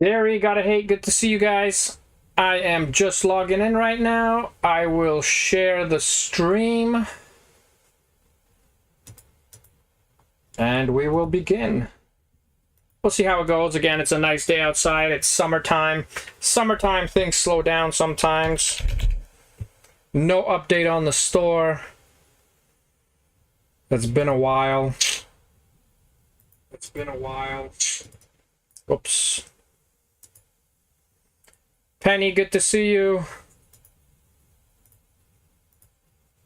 Gary, gotta hate, good to see you guys. I am just logging in right now. I will share the stream. And we will begin. We'll see how it goes. Again, it's a nice day outside. It's summertime. Summertime, things slow down sometimes. No update on the store. It's been a while. It's been a while. Oops. Penny, good to see you.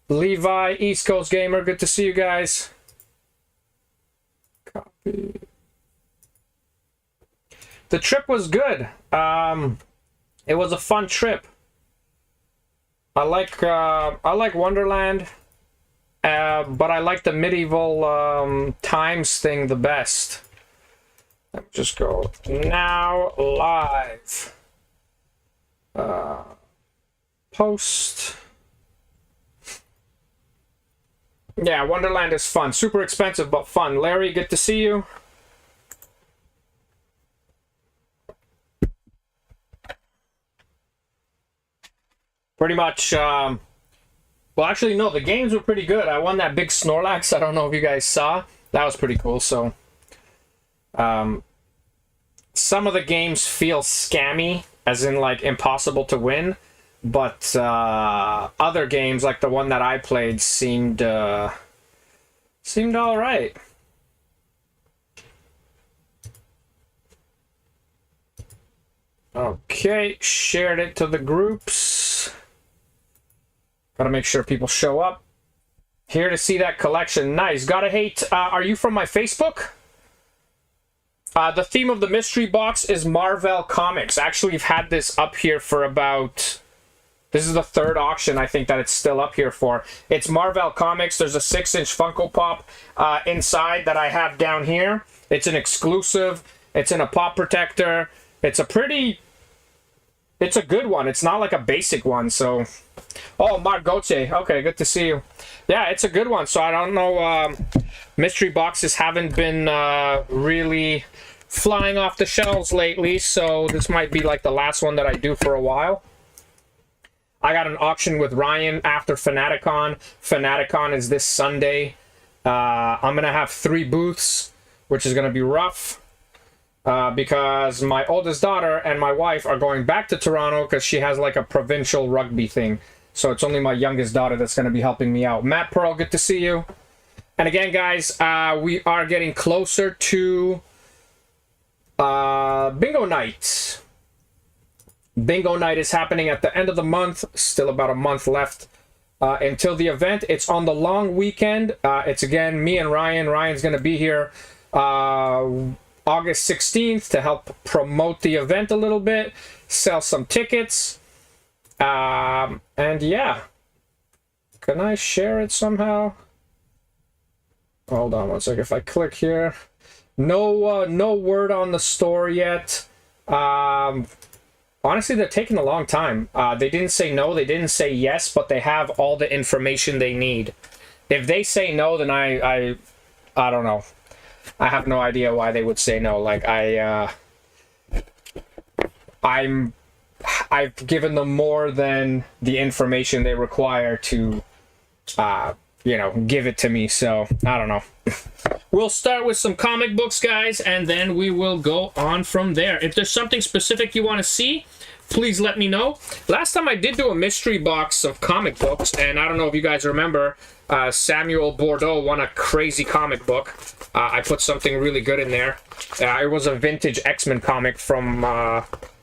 Levi, East Coast Gamer, good to see you guys. Copy. The trip was good. It was a fun trip. I like Wonderland, but I like the medieval times thing the best. Let me just go now live. Post. Yeah, Wonderland is fun. Super expensive, but fun. Larry, good to see you. Pretty much, well, actually, no, the games were pretty good. I won that big Snorlax. I don't know if you guys saw. That was pretty cool, so. Some of the games feel scammy, as in, like, impossible to win. But other games, like the one that I played, seemed all right. Okay, shared it to the groups. Gotta make sure people show up. Here to see that collection. Nice. Gotta hate. Are you from my Facebook? The theme of the mystery box is Marvel Comics. Actually, we've had this up here for about... This is the third auction, I think, that it's still up here for. It's Marvel Comics. There's a 6-inch Funko Pop inside that I have down here. It's an exclusive. It's in a pop protector. It's a pretty... It's a good one. It's not like a basic one, so... Oh, Mark Gauthier. Okay, good to see you. Yeah, it's a good one. So I don't know... mystery boxes haven't been really flying off the shelves lately, so this might be like the last one that I do for a while. I got an auction with Ryan after Fanaticon. Fanaticon is this Sunday. I'm going to have 3 booths, which is going to be rough. Because my oldest daughter and my wife are going back to Toronto because she has like a provincial rugby thing. So it's only my youngest daughter that's going to be helping me out. Matt Pearl, good to see you. And again, guys, we are getting closer to Bingo Night. Bingo Night is happening at the end of the month. Still about a month left until the event. It's on the long weekend. It's, again, me and Ryan. Ryan's going to be here August 16th to help promote the event a little bit, sell some tickets. And, yeah. Can I share it somehow? Hold on one second. If I click here, no word on the store yet. Honestly, they're taking a long time. They didn't say no, they didn't say yes, but they have all the information they need. If they say no, then I don't know. I have no idea why they would say no. Like I've given them more than the information they require to you know, give it to me, so I don't know. We'll start with some comic books, guys, and then we will go on from there. If there's something specific you want to see, please let me know. Last time I did do a mystery box of comic books, and I don't know if you guys remember, Samuel Bordeaux won a crazy comic book. I put something really good in there. It was a vintage X-Men comic from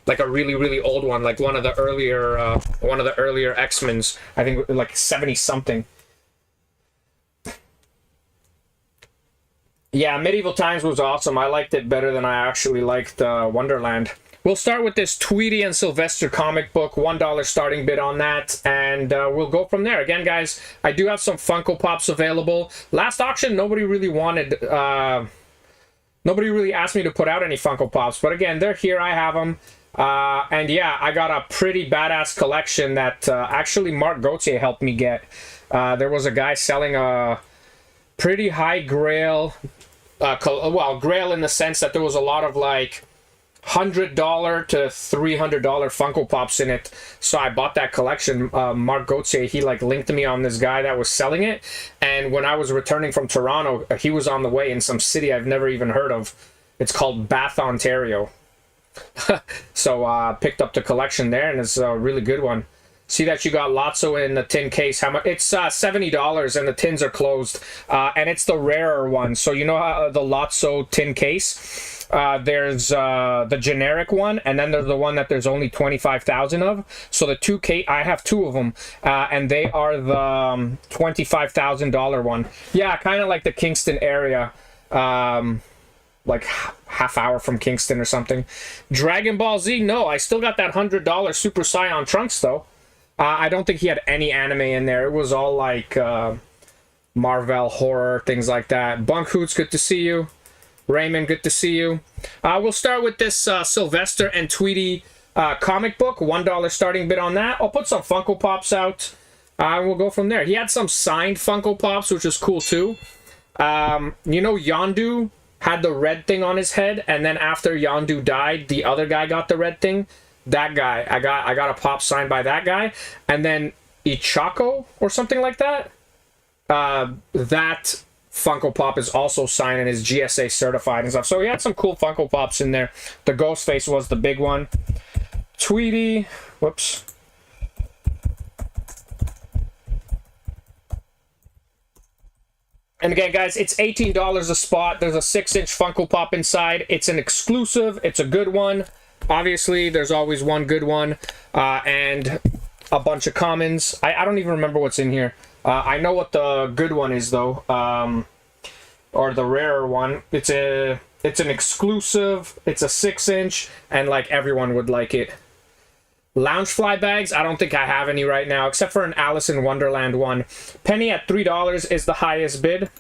like a really, really old one, like one of the earlier X-Men's. I think like 70-something. Yeah, Medieval Times was awesome. I liked it better than I actually liked Wonderland. We'll start with this Tweety and Sylvester comic book, $1 starting bid on that, and we'll go from there. Again, guys, I do have some Funko Pops available. Last auction, nobody really asked me to put out any Funko Pops, but again, they're here, I have them. And yeah, I got a pretty badass collection that actually Mark Gauthier helped me get. There was a guy selling a pretty high grail, well, grail in the sense that there was a lot of like $100 to $300 Funko Pops in it. So I bought that collection. Mark Gauthier, he like linked me on this guy that was selling it. And when I was returning from Toronto, he was on the way in some city I've never even heard of. It's called Bath, Ontario. So picked up the collection there, and it's a really good one. See that you got Lotso in the tin case. How much? It's $70, and the tins are closed. And it's the rarer one. So you know how the Lotso tin case? There's the generic one, and then there's the one that there's only 25,000 of. So the 2K, I have two of them, and they are the $25,000 one. Yeah, kind of like the Kingston area, like half hour from Kingston or something. Dragon Ball Z, no, I still got that $100 Super Saiyan Trunks though. I don't think he had any anime in there. It was all like Marvel horror, things like that. Bunk Hoots, good to see you. Raymond, good to see you. We'll start with this Sylvester and Tweety comic book. $1 starting bid on that. I'll put some Funko Pops out. We'll go from there. He had some signed Funko Pops, which is cool too. You know, Yondu had the red thing on his head, and then after Yondu died, the other guy got the red thing. That guy, I got a pop signed by that guy. And then Ichako or something like that. That Funko Pop is also signed and is GSA certified and stuff. So he had some cool Funko Pops in there. The Ghostface was the big one. Tweety, whoops. And again, guys, it's $18 a spot. There's a 6-inch Funko Pop inside. It's an exclusive. It's a good one. Obviously, there's always one good one. And a bunch of commons. I don't even remember what's in here. I know what the good one is, though. Or the rarer one. It's an exclusive. It's a 6-inch. And, like, everyone would like it. Loungefly bags, I don't think I have any right now, except for an Alice in Wonderland one. Penny at $3 is the highest bid.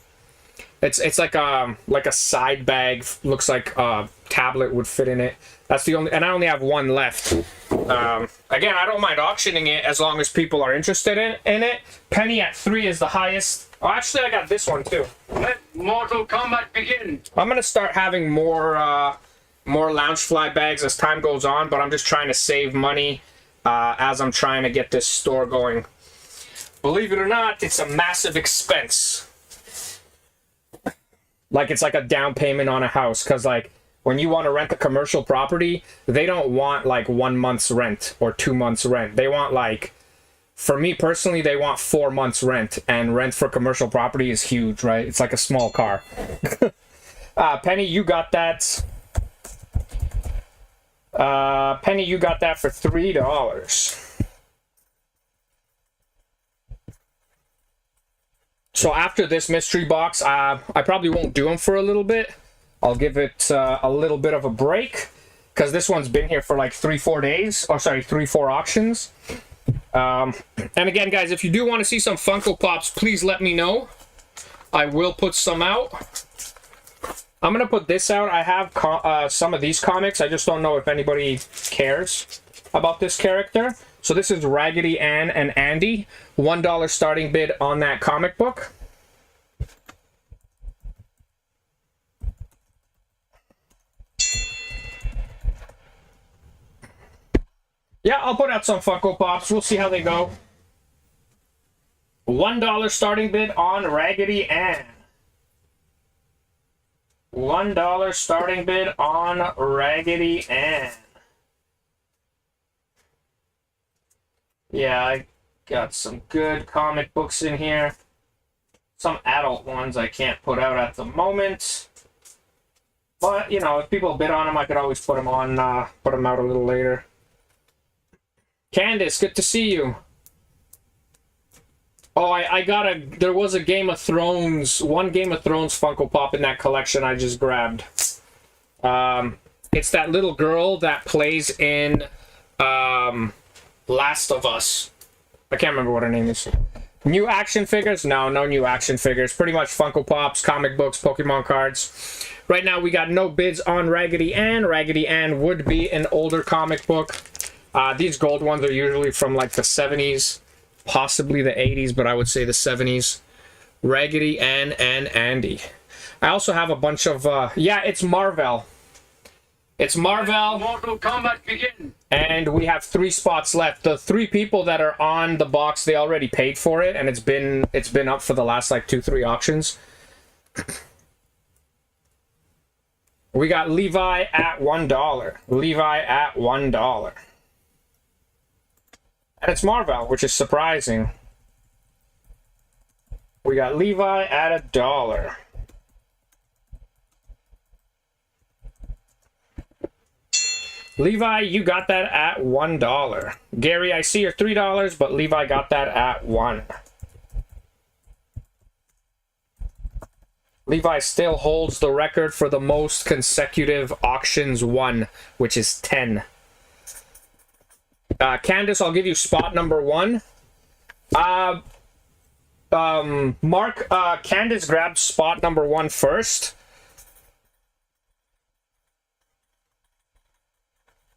It's like a side bag. Looks like a tablet would fit in it. That's the only, and I only have one left. Again, I don't mind auctioning it as long as people are interested in it. Penny at $3 is the highest. Oh, actually, I got this one too. Let Mortal Kombat begin. I'm gonna start having more Loungefly bags as time goes on, but I'm just trying to save money as I'm trying to get this store going. Believe it or not, it's a massive expense. Like, it's like a down payment on a house, because, like, when you want to rent a commercial property, they don't want, like, 1 month's rent or 2 months' rent. They want, like, for me personally, they want 4 months' rent, and rent for commercial property is huge, right? It's like a small car. Penny, you got that. Penny, you got that for $3. So after this mystery box, I probably won't do them for a little bit. I'll give it a little bit of a break, because this one's been here for like 3-4 days. Oh, sorry, 3-4 auctions. And again, guys, if you do want to see some Funko Pops, please let me know. I will put some out. I'm going to put this out. I have some of these comics. I just don't know if anybody cares about this character. So this is Raggedy Ann and Andy. $1 starting bid on that comic book. Yeah, I'll put out some Funko Pops. We'll see how they go. $1 starting bid on Raggedy Ann. $1 starting bid on Raggedy Ann. Yeah, I got some good comic books in here. Some adult ones I can't put out at the moment. But, you know, if people bid on them, I could always put them on, put them out a little later. Candace, good to see you. Oh, I got there was a Game of Thrones, one Game of Thrones Funko Pop in that collection I just grabbed. It's that little girl that plays in, Last of Us. I can't remember what her name is. New action figures? No new action figures. Pretty much Funko Pops, comic books, Pokemon cards. Right now we got no bids on Raggedy Ann. Raggedy Ann would be an older comic book. These gold ones are usually from like the 70s, possibly the 80s, but I would say the 70s. Raggedy Ann and Andy. I also have a bunch of, yeah, it's Marvel. It's Marvel. Mortal Kombat begin. And we have 3 spots left. The 3 people that are on the box, they already paid for it, and it's been up for the last like 2-3 auctions. We got Levi at $1. Levi at $1. And it's Marvel, which is surprising. We got Levi at $1. Levi, you got that at $1. Gary, I see your $3, but Levi got that at $1. Levi still holds the record for the most consecutive auctions won, which is 10. Candace, I'll give you spot number 1. Mark, Candace grabbed spot number 1 first.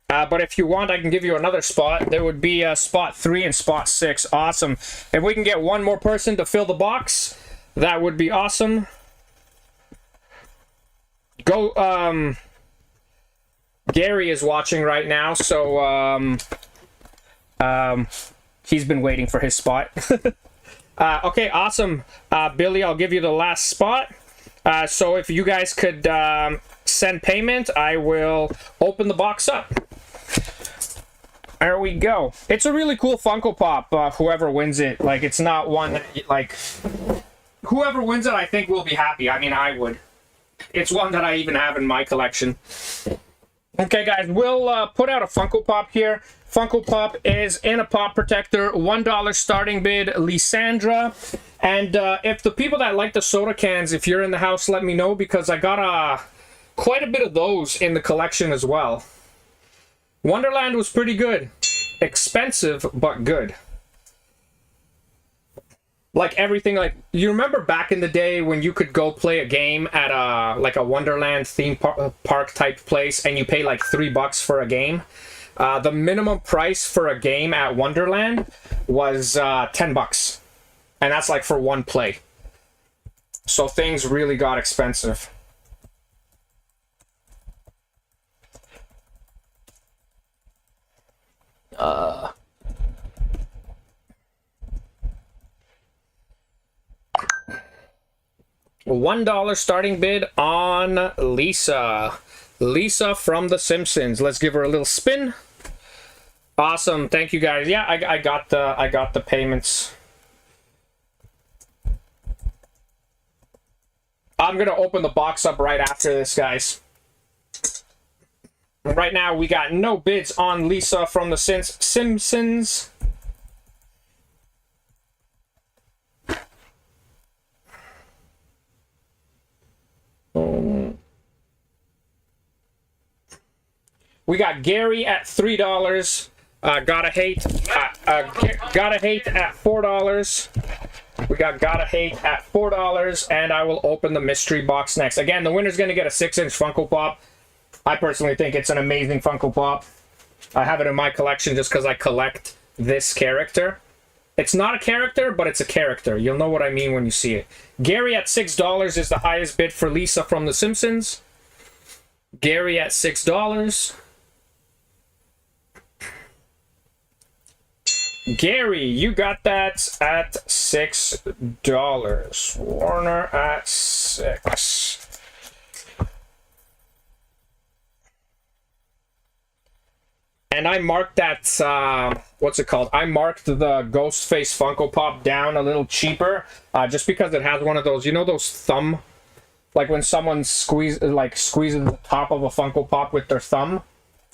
But if you want, I can give you another spot. There would be spot 3 and spot 6. Awesome. If we can get one more person to fill the box, that would be awesome. Go, Gary is watching right now, so, he's been waiting for his spot. Okay, awesome. Billy, I'll give you the last spot. So if you guys could, send payment, I will open the box up. There we go. It's a really cool Funko Pop, whoever wins it. Like, it's not one that, like, whoever wins it, I think will be happy. I mean, I would. It's one that I even have in my collection. Okay, guys, we'll put out a Funko Pop here. Funko Pop is in a pop protector, $1 starting bid, Lysandra. And if the people that like the soda cans, if you're in the house, let me know, because I got quite a bit of those in the collection as well. Wonderland was pretty good. Expensive, but good. Like everything, like, you remember back in the day when you could go play a game at like a Wonderland theme park type place and you pay like $3 for a game? The minimum price for a game at Wonderland was $10. And that's like for one play. So things really got expensive. $1 starting bid on Lisa. Lisa from The Simpsons. Let's give her a little spin. Awesome, thank you guys. Yeah, I got the payments. I'm gonna open the box up right after this, guys. Right now, we got no bids on Lisa from The Simpsons. We got Gary at $3. Gotta hate at $4. We got Gotta Hate at $4, and I will open the mystery box next. Again, the winner's gonna get a 6-inch Funko Pop. I personally think it's an amazing Funko Pop. I have it in my collection just because I collect this character. It's not a character, but it's a character. You'll know what I mean when you see it. Gary at $6 is the highest bid for Lisa from The Simpsons. Gary at $6. Gary, you got that at $6. Warner at $6. And I marked that, what's it called? I marked the Ghostface Funko Pop down a little cheaper, just because it has one of those, you know those thumb, like when someone squeezes the top of a Funko Pop with their thumb,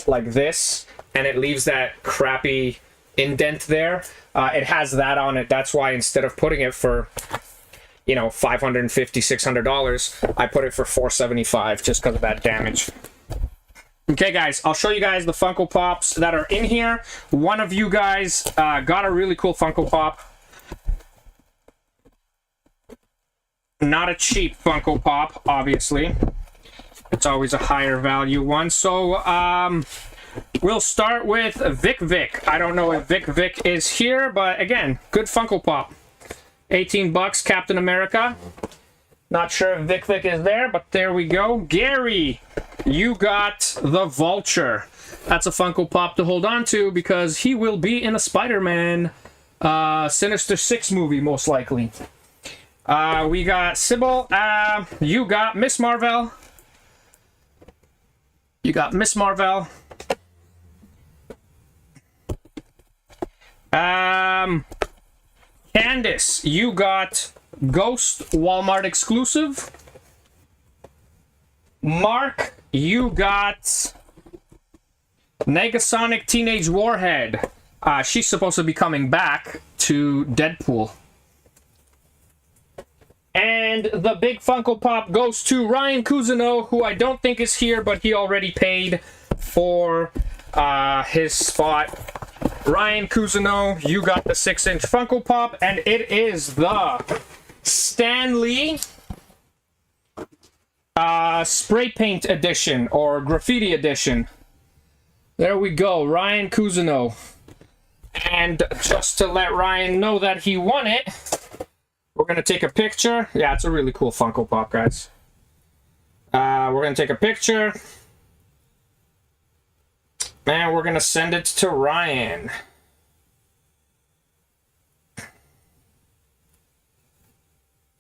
like this, and it leaves that crappy indent there. It has that on it. That's why instead of putting it for, you know, $550, $600, I put it for $475 just because of that damage. Okay, guys, I'll show you guys the Funko Pops that are in here. One of you guys got a really cool Funko Pop. Not a cheap Funko Pop, obviously. It's always a higher value one. So, we'll start with Vic Vic. I don't know if Vic Vic is here, but again, good Funko Pop. $18, Captain America. Not sure if Vic Vic is there, but there we go. Gary. you got the Vulture. That's a Funko Pop to hold on to because he will be in a Spider-Man Sinister Six movie, most likely. We got Sybil. You got Miss Marvel. You got Miss Marvel. Candace, you got Ghost Walmart exclusive. Mark, you got Negasonic Teenage Warhead. She's supposed to be coming back to Deadpool. And the big Funko Pop goes to Ryan Cousineau, who I don't think is here, but he already paid for his spot. Ryan Cousineau, you got the 6-inch Funko Pop, and it is the Stan Lee spray paint edition or graffiti edition. There we go, Ryan Cousineau. And just to let Ryan know that he won it, we're going to take a picture. Yeah, it's a really cool Funko Pop, guys. We're going to take a picture. And we're going to send it to Ryan.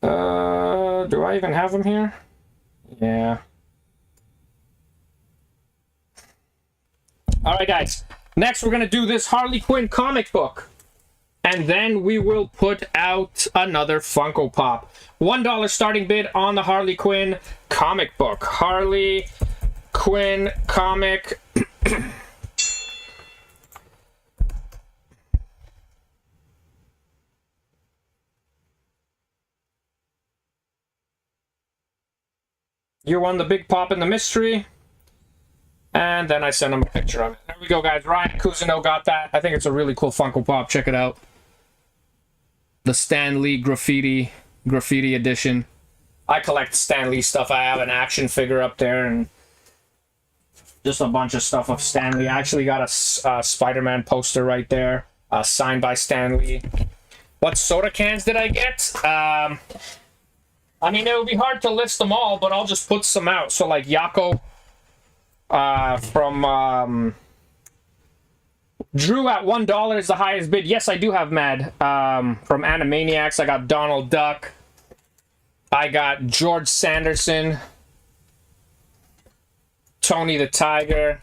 Do I even have him here? Yeah. Alright, guys. Next, we're going to do this Harley Quinn comic book. And then we will put out another Funko Pop. $1 starting bid on the Harley Quinn comic book. Harley Quinn comic. You won the big pop in the mystery. And then I sent him a picture of it. There we go, guys. Ryan Cousineau got that. I think it's a really cool Funko Pop. Check it out. The Stan Lee graffiti edition. I collect Stan Lee stuff. I have an action figure up there and just a bunch of stuff of Stan Lee. I actually got a Spider-Man poster right there, signed by Stan Lee. What soda cans did I get? I mean, it would be hard to list them all, but I'll just put some out. So, like, Yako from Drew at $1 is the highest bid. Yes, I do have Mad. From Animaniacs, I got Donald Duck. I got George Sanderson. Tony the Tiger.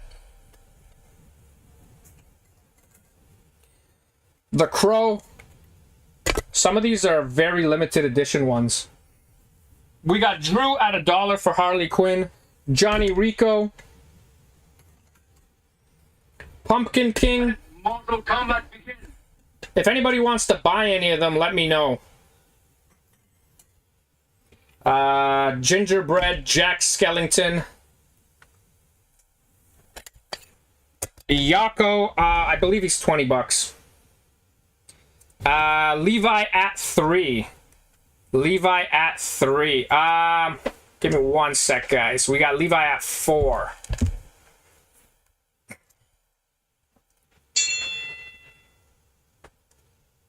The Crow. Some of these are very limited edition ones. We got Drew at $1 for Harley Quinn. Johnny Rico. Pumpkin King. Mortal Kombat begins. If anybody wants to buy any of them, let me know. Gingerbread Jack Skellington. Yako, I believe he's $20. Levi at 3. Levi at 3. Give me 1 sec, guys. We got Levi at 4.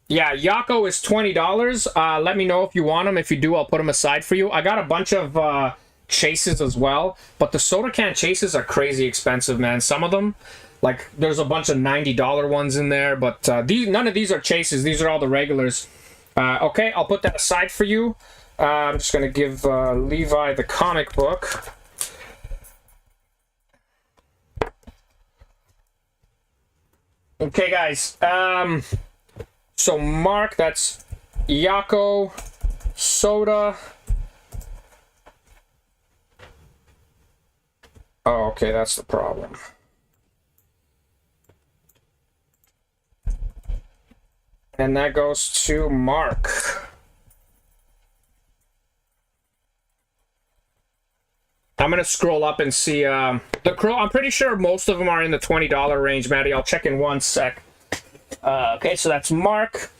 Yeah, Yako is $20. Let me know if you want them. If you do, I'll put them aside for you. I got a bunch of chases as well, but the soda can chases are crazy expensive, man. Some of them, like, there's a bunch of $90 ones in there, but none of these are chases. These are all the regulars. Okay, I'll put that aside for you. I'm just going to give Levi the comic book. Okay, guys. So, Mark, that's Yako, Soda. Oh, okay, that's the problem. And that goes to Mark. I'm going to scroll up and see the Crow. I'm pretty sure most of them are in the $20 range, Maddie. I'll check in 1 sec. Okay, so that's Mark.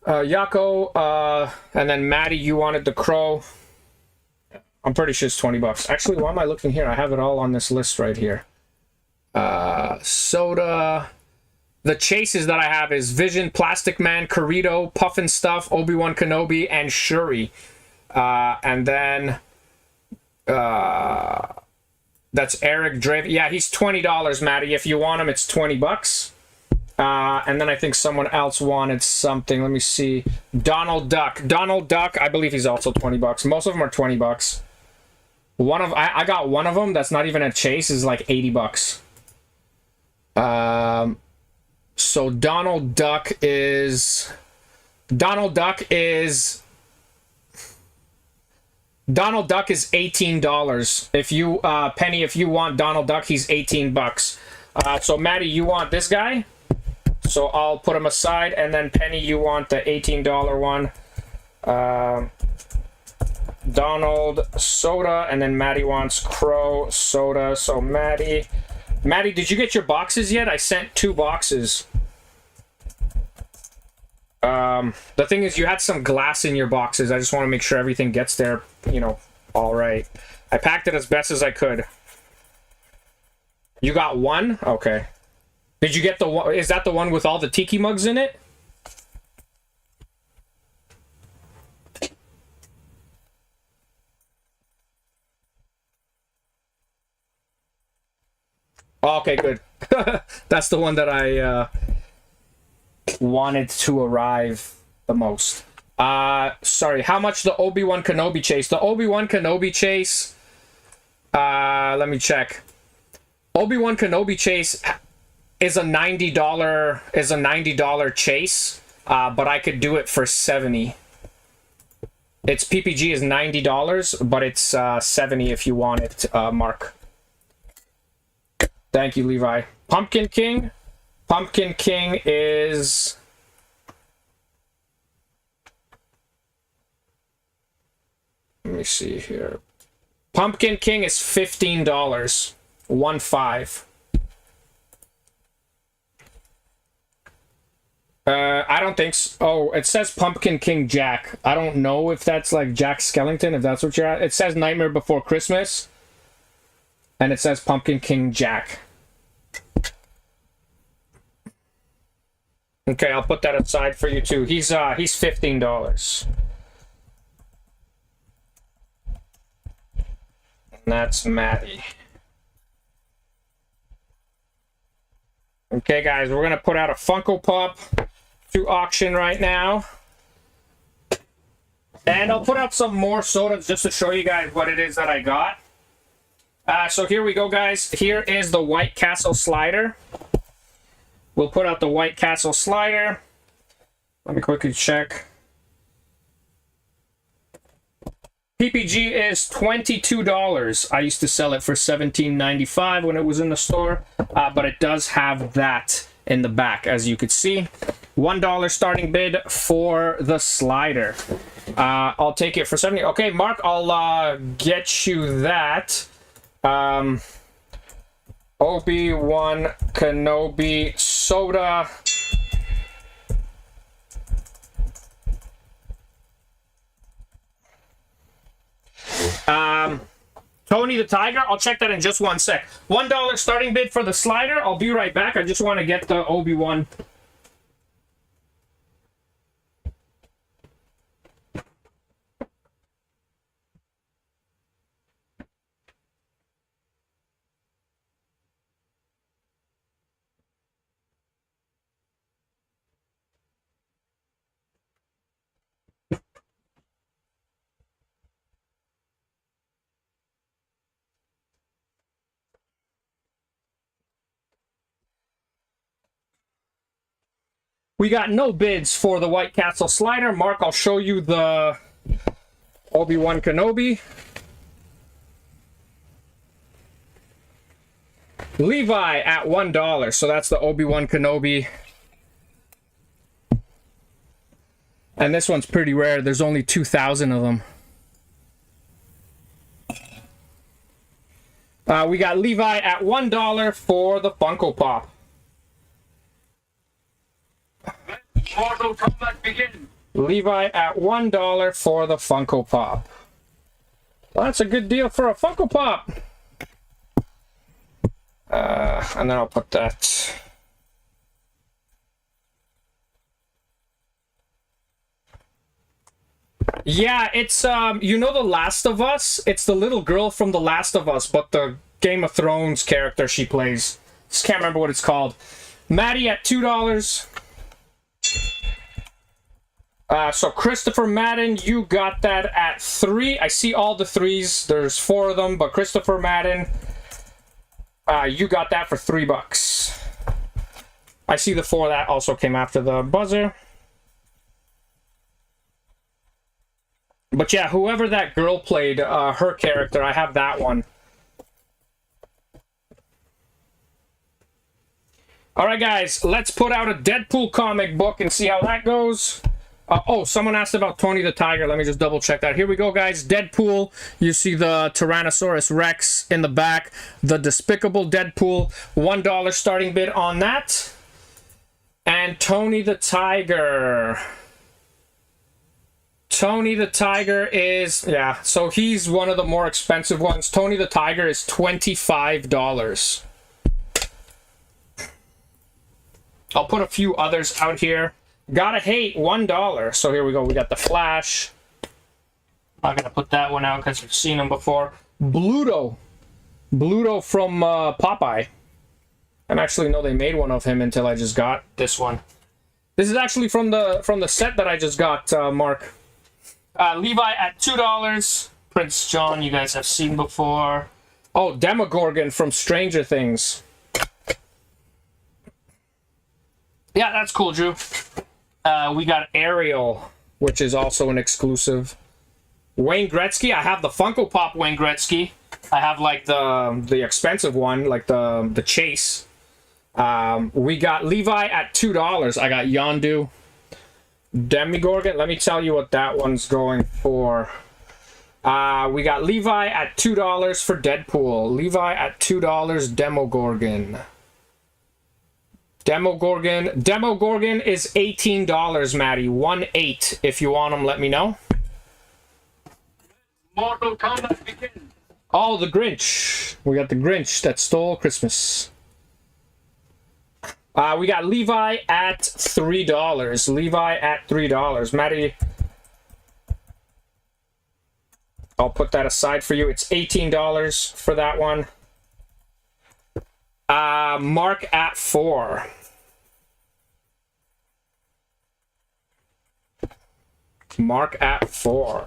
Yako, and then Maddie, you wanted the Crow. I'm pretty sure it's $20. Actually, why am I looking here? I have it all on this list right here. Soda. The chases that I have is Vision, Plastic Man, Corito, Puffin Stuff, Obi-Wan Kenobi, and Shuri. And then That's Eric Draven. Yeah, he's $20, Maddie. If you want him, it's 20 bucks. And then I think someone else wanted something. Let me see. Donald Duck. Donald Duck, I believe he's also 20 bucks. Most of them are 20 bucks. I got one of them that's not even a chase, is like 80 bucks. So Donald Duck is $18. If you Penny, if you want Donald Duck, he's 18 bucks. So Maddie, you want this guy? So I'll put him aside, and then Penny, you want the $18 one. Donald Soda, and then Maddie wants Crow Soda. So Maddie, did you get your boxes yet? I sent 2 boxes. The thing is, you had some glass in your boxes. I just want to make sure everything gets there, you know, all right. I packed it as best as I could. You got one? Okay. Did you get the one? Is that the one with all the tiki mugs in it? Okay, good. That's the one that I wanted to arrive the most. Sorry, how much the Obi-Wan Kenobi chase? The Obi-Wan Kenobi chase, let me check. Obi-Wan Kenobi chase is a $90 chase, but I could do it for 70. Its PPG is $90, but it's 70 if you want it, Mark. Thank you, Levi. Pumpkin King. Pumpkin King is... Let me see here. Pumpkin King is $15. 1-5. I don't think so. Oh, it says Pumpkin King Jack. I don't know if that's like Jack Skellington, if that's what you're at. It says Nightmare Before Christmas. And it says Pumpkin King Jack. Okay, I'll put that aside for you too. He's $15. And that's Maddie. Okay, guys, we're gonna put out a Funko Pop to auction right now. And I'll put out some more sodas just to show you guys what it is that I got. So here we go, guys. Here is the White Castle slider. We'll put out the White Castle slider. Let me quickly check. PPG is $22. I used to sell it for $17.95 when it was in the store, but it does have that in the back, as you could see. $1 starting bid for the slider. I'll take it for 70. Okay, Mark, I'll get you that. Obi-Wan Kenobi soda. Tony the Tiger, I'll check that in just one sec. $1 starting bid for the slider. I'll be right back. I just want to get the Obi-Wan. We got no bids for the White Castle slider. Mark, I'll show you the Obi-Wan Kenobi. Levi at $1. So that's the Obi-Wan Kenobi. And this one's pretty rare. There's only 2,000 of them. We got Levi at $1 for the Funko Pop. Mortal Kombat begin. Levi at $1 for the Funko Pop. Well, that's a good deal for a Funko Pop. And then I'll put that. Yeah, it's you know The Last of Us? It's the little girl from The Last of Us, but the Game of Thrones character she plays. Just can't remember what it's called. Maddie at $2. So Christopher Madden, you got that at 3. I see all the 3s. There's 4 of them, but Christopher Madden, you got that for $3. I see the 4 that also came after the buzzer. But yeah, whoever that girl played, her character, I have that one. Alright guys, let's put out a Deadpool comic book and see how that goes. Oh, someone asked about Tony the Tiger. Let me just double check that. Here we go, guys. Deadpool. You see the Tyrannosaurus Rex in the back. The Despicable Deadpool. $1 starting bid on that. And Tony the Tiger. Tony the Tiger is, yeah, so he's one of the more expensive ones. Tony the Tiger is $25. I'll put a few others out here. Gotta hate, $1. So here we go. We got the Flash. I'm gonna put that one out because we've seen him before. Bluto. Bluto from Popeye. I didn't actually know they made one of him until I just got this one. This is actually from the set that I just got, Mark. Levi at $2. Prince John, you guys have seen before. Oh, Demogorgon from Stranger Things. Yeah, that's cool, Drew. We got Ariel, which is also an exclusive. Wayne Gretzky. I have the Funko Pop Wayne Gretzky. I have like the expensive one, like the Chase. We got Levi at $2. I got Yondu. Demogorgon. Let me tell you what that one's going for. We got Levi at $2 for Deadpool. Levi at $2. Demogorgon. Demogorgon is $18, Maddie. 1-8. If you want them, let me know. Mortal Kombat begins. Oh, the Grinch. We got the Grinch that stole Christmas. We got Levi at $3. Levi at $3. Maddie, I'll put that aside for you. It's $18 for that one. Mark at $4. Mark at $4.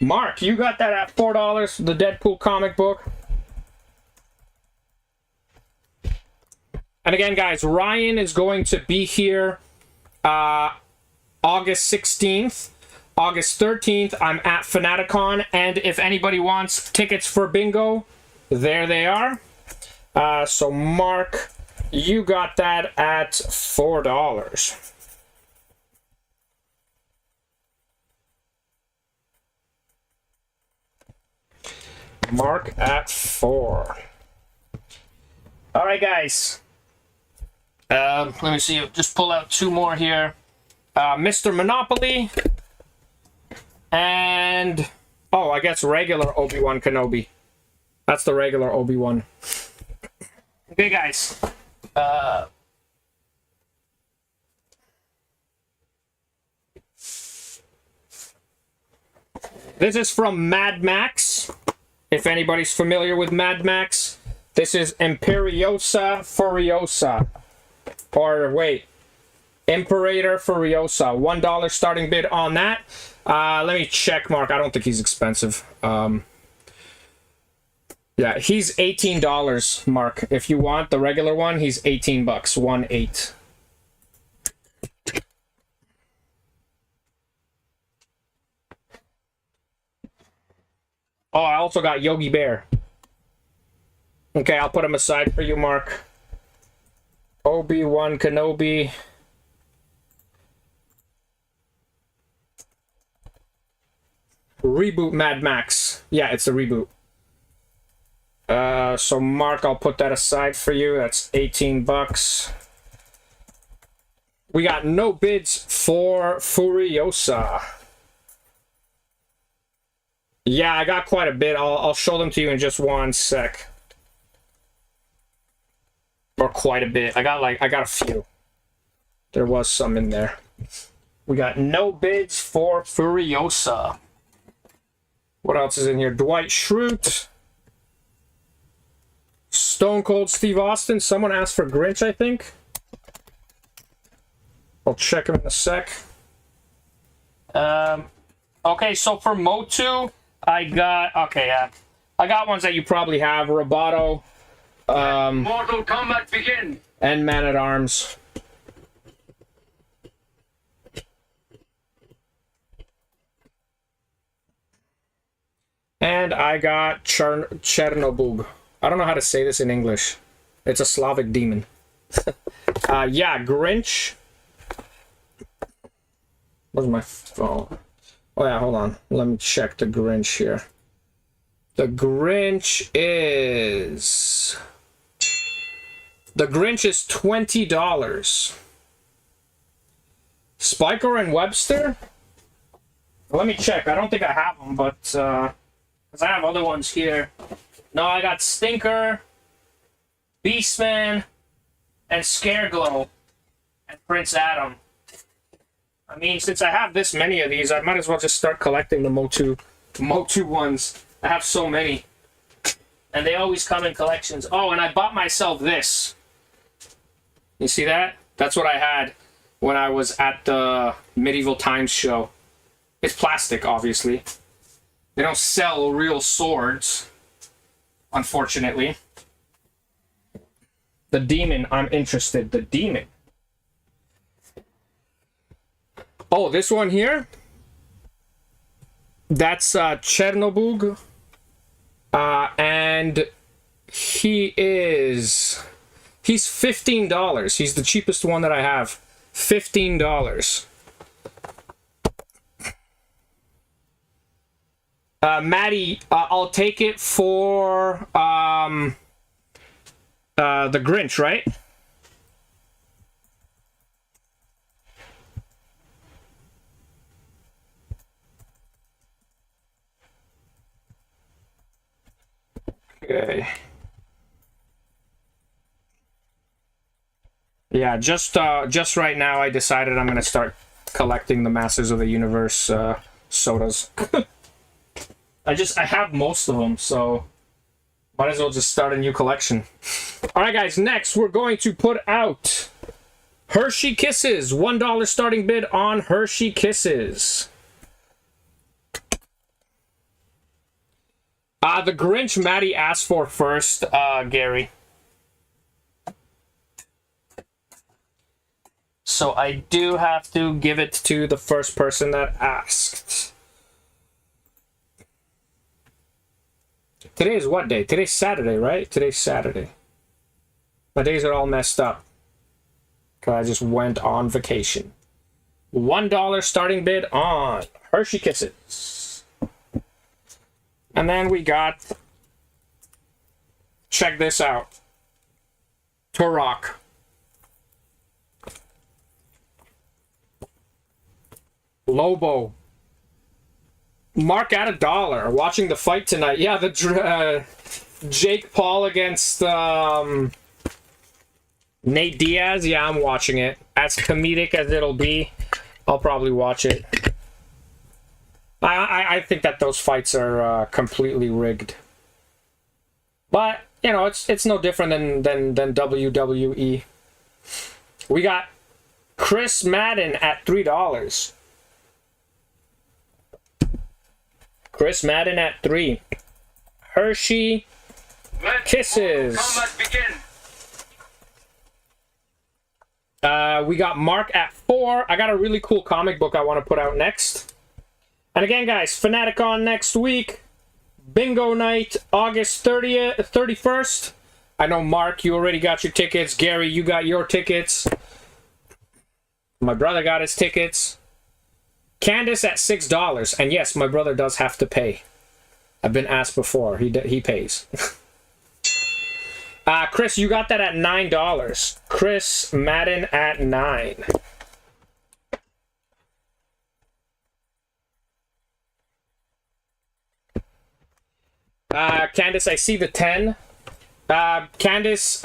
Mark, you got that at $4 for the Deadpool comic book. And again, guys, Ryan is going to be here August 16th. August 13th, I'm at Fanaticon. And if anybody wants tickets for bingo, there they are. So, Mark, you got that at $4. Mark at $4. All right, guys. Let me see. Just pull out 2 more here. Mr. Monopoly. And, oh, I guess regular Obi-Wan Kenobi. That's the regular Obi-Wan. Okay, guys. This is from Mad Max. If anybody's familiar with Mad Max, this is Imperiosa Furiosa. Or wait, Imperator Furiosa. $1 starting bid on that. Let me check, Mark. I don't think he's expensive. Yeah, he's $18, Mark. If you want the regular one, he's $18. 1-8. Oh, I also got Yogi Bear. Okay, I'll put him aside for you, Mark. Obi-Wan Kenobi. Reboot Mad Max. Yeah, it's a reboot. So Mark, I'll put that aside for you. That's $18. We got no bids for Furiosa. Yeah, I got quite a bit. I'll show them to you in just one sec. Or quite a bit. I got a few. There was some in there. We got no bids for Furiosa. What else is in here? Dwight Schrute. Stone Cold Steve Austin. Someone asked for Grinch, I think. I'll check him in a sec. Okay, so for Motu, I got... Okay, I got ones that you probably have. Roboto. Mortal Kombat begin. And Man-at-Arms. And I got Chernobog. I don't know how to say this in English. It's a Slavic demon. Yeah, Grinch. Where's my phone? Oh yeah, hold on. Let me check the Grinch here. The Grinch is $20. Spiker and Webster? Let me check. I don't think I have them, but because I have other ones here. No, I got Stinker, Beastman, and Scareglow, and Prince Adam. I mean, since I have this many of these, I might as well just start collecting the Motu ones. I have so many. And they always come in collections. Oh, and I bought myself this. You see that? That's what I had when I was at the Medieval Times show. It's plastic, obviously. They don't sell real swords, unfortunately. The demon, I'm interested. The demon. Oh, this one here? That's Chernobog. And he's $15. He's the cheapest one that I have. $15. Maddie, I'll take it for the Grinch, right? Okay. Yeah, just right now I decided I'm gonna start collecting the Masters of the Universe sodas. I have most of them, so might as well just start a new collection. Alright guys, next we're going to put out Hershey Kisses. $1 starting bid on Hershey Kisses. The Grinch Maddie asked for first, Gary. So I do have to give it to the first person that asked. Today is what day? Today's Saturday, right? Today's Saturday. My days are all messed up. Because I just went on vacation. $1 starting bid on Hershey Kisses. And then we got... Check this out. Turok. Lobo. Mark at $1. Watching the fight tonight. Yeah, the Jake Paul against Nate Diaz. Yeah, I'm watching it. As comedic as it'll be, I'll probably watch it. I think that those fights are completely rigged. But, you know, it's no different than WWE. We got Chris Madden at $3. Chris Madden at $3. Hershey Kisses. We got Mark at $4. I got a really cool comic book I want to put out next. And again, guys, Fanaticon next week. Bingo night, August 30th, 31st. I know, Mark, you already got your tickets. Gary, you got your tickets. My brother got his tickets. Candace at $6. And yes, my brother does have to pay. I've been asked before. He pays. Chris, you got that at $9. Chris Madden at $9. Candace, I see the 10. Candace,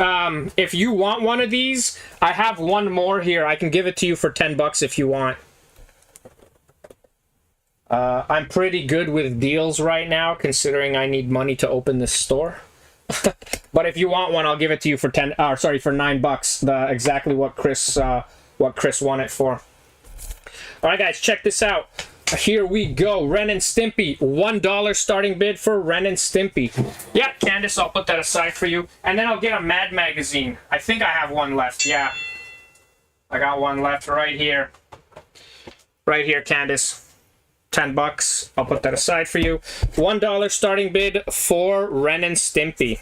if you want one of these, I have one more here. I can give it to you for $10 if you want. I'm pretty good with deals right now, considering I need money to open this store. But if you want one, I'll give it to you for for $9. The exactly what Chris won it for. All right, guys, check this out. Here we go. Ren and Stimpy. $1 starting bid for Ren and Stimpy. Yeah, Candace, I'll put that aside for you. And then I'll get a Mad magazine. I think I have one left. Yeah. I got one left right here. Right here, Candace. $10. I'll put that aside for you. $1 starting bid for Ren and Stimpy.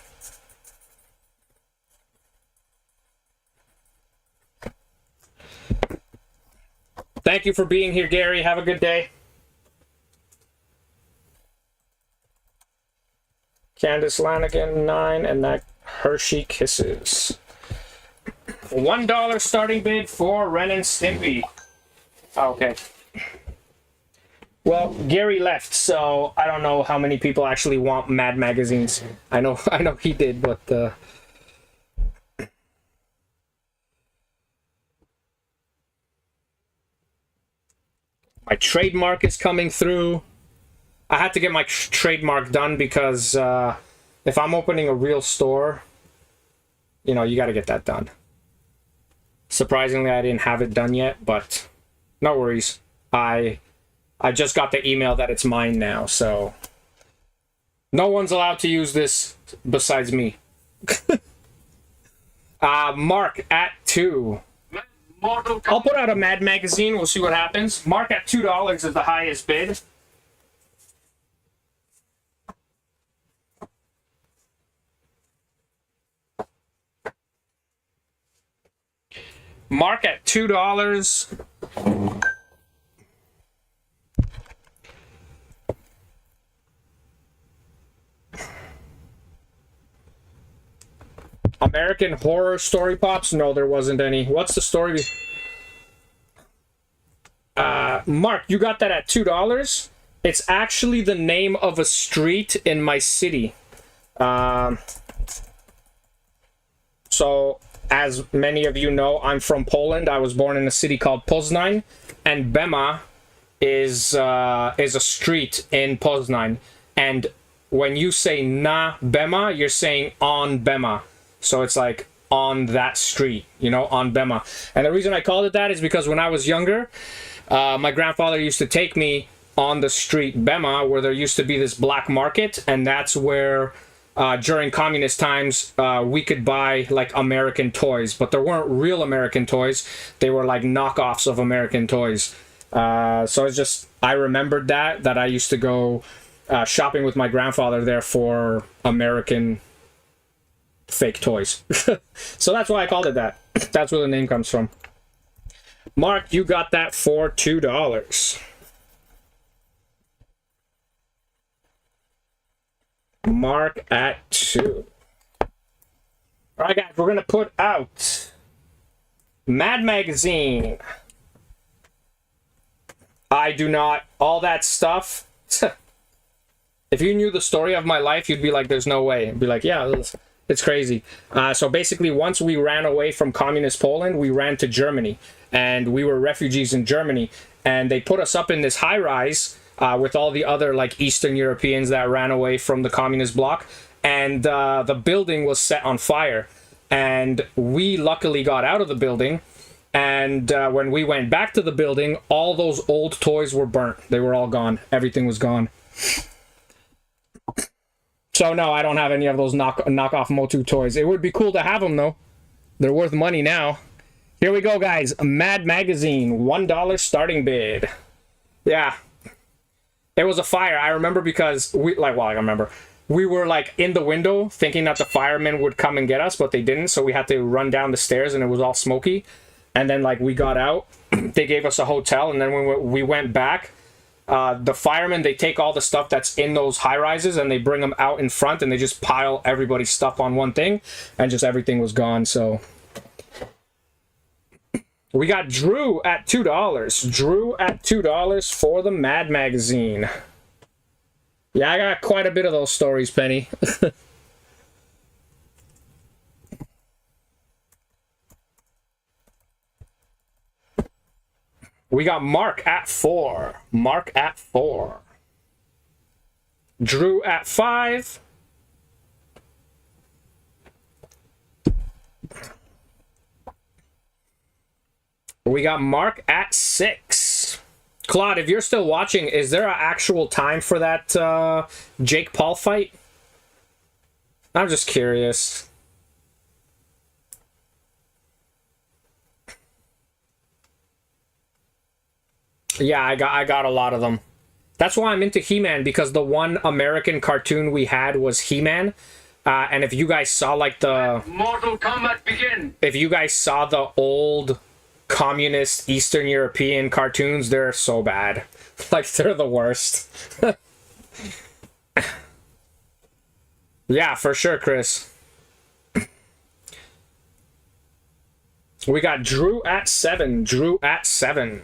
Thank you for being here, Gary. Have a good day. Candace Lanigan, 9, and that Hershey Kisses. $1 starting bid for Ren and Stimpy. Okay. Well, Gary left, so I don't know how many people actually want Mad magazines. I know he did, but my trademark is coming through. I had to get my trademark done because if I'm opening a real store, you know, you got to get that done. Surprisingly, I didn't have it done yet, but no worries. I just got the email that it's mine now, so no one's allowed to use this besides me. Mark at 2. I'll put out a Mad magazine. We'll see what happens. Mark at $2 is the highest bid. Mark at $2. American Horror Story Pops? No, there wasn't any. What's the story? Mark, you got that at $2? It's actually the name of a street in my city. So, as many of you know, I'm from Poland. I was born in a city called Poznań, and Bema is a street in Poznań. And when you say na Bema, you're saying on Bema. So it's like on that street, you know, on Bema. And the reason I called it that is because when I was younger, my grandfather used to take me on the street Bema, where there used to be this black market, and that's where during communist times we could buy like American toys, but there weren't real American toys. They were like knockoffs of American toys. So it's just, I remembered that I used to go shopping with my grandfather there for American fake toys. So that's why I called it that. That's where the name comes from. Mark, you got that for $2. Mark at 2. All right, guys, we're gonna put out Mad Magazine. I do not, all that stuff. If you knew the story of my life, you'd be like, there's no way. You'd be like, yeah, it's crazy. So basically, once we ran away from communist Poland, we ran to Germany, and we were refugees in Germany, and they put us up in this high-rise with all the other like Eastern Europeans that ran away from the communist bloc, and the building was set on fire, and we luckily got out of the building, and when we went back to the building, all those old toys were burnt. They were all gone. Everything was gone. So no, I don't have any of those knockoff Motu toys. It would be cool to have them though. They're worth money now. Here we go, guys. Mad Magazine, $1 starting bid. Yeah, it was a fire. I remember because I remember we were like in the window thinking that the firemen would come and get us, but they didn't. So we had to run down the stairs, and it was all smoky. And then like we got out, they gave us a hotel, and then when we went back. The firemen, they take all the stuff that's in those high rises and they bring them out in front, and they just pile everybody's stuff on one thing, and just everything was gone. So we got Drew at $2. Drew at $2 for the Mad Magazine. Yeah, I got quite a bit of those stories, Penny. We got Mark at 4. Mark at 4. Drew at 5. We got Mark at 6. Claude, if you're still watching, is there an actual time for that Jake Paul fight? I'm just curious. Yeah, I got a lot of them. That's why I'm into He-Man, because the one American cartoon we had was He-Man. And if you guys saw like the Mortal Kombat begin. If you guys saw the old communist Eastern European cartoons, they're so bad. Like, they're the worst. Yeah, for sure, Chris. We got Drew at 7. Drew at 7.